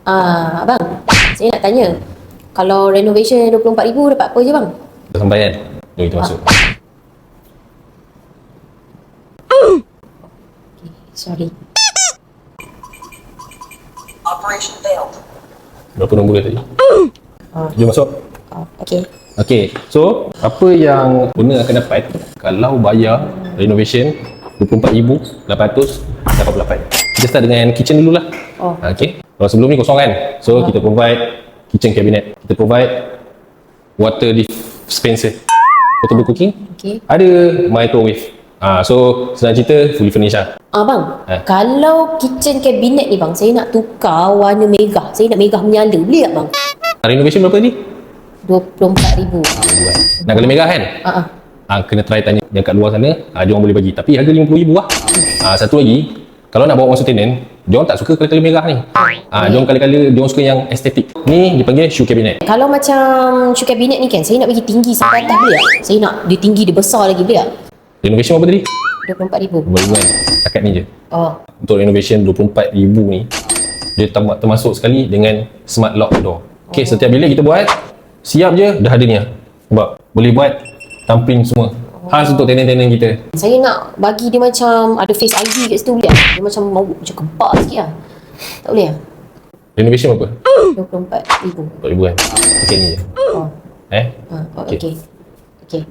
Abang, saya nak tanya, kalau renovation RM24,000 dapat apa je bang? Dah sampai kan? Jom kita masuk. Okay, sorry. Operation failed. Berapa nombor dia tadi? Jom masuk. Okay. Okay, so apa yang owner akan dapat kalau bayar renovation RM24,888. Kita start dengan kitchen dulu lah. Okay, kalau sebelum ni kosong kan, so kita provide kitchen cabinet, kita provide water dispenser, portable cooking, ada microwave. So senang cerita fully furnished lah. Bang, kalau kitchen cabinet ni bang, saya nak tukar warna merah. Saya nak merah menyala, boleh tak bang? Renovation berapa tadi? RM24,000. Nak kena merah kan? Kena try tanya yang kat luar sana, dia orang boleh bagi, tapi harga RM50,000 lah. Satu lagi, kalau nak bawa masuk tenant, dia orang tak suka kala-kala merah ni. Dia orang kala-kala dia orang suka yang estetik. Ni dipanggil shoe cabinet. Kalau macam shoe cabinet ni kan, saya nak bagi tinggi sampai atas, boleh tak? Saya nak dia tinggi, dia besar lagi, boleh tak? Renovation berapa tadi? RM24,000. Berbulan. Takat ni je. Untuk renovation RM24,000 ni, dia termasuk sekali dengan smart lock door. Okay, setiap bilik kita buat, siap je dah ada ni lah. Sebab boleh buat thumbprint semua. Khas untuk tenant-tenant kita. Saya nak bagi dia macam ada face ID kat situ, boleh tak? Dia macam mau macam kebak sikit lah. Tak boleh lah? Renovation berapa? RM24,000. RM24,000 kan? Okay ni je. Okay. Okay.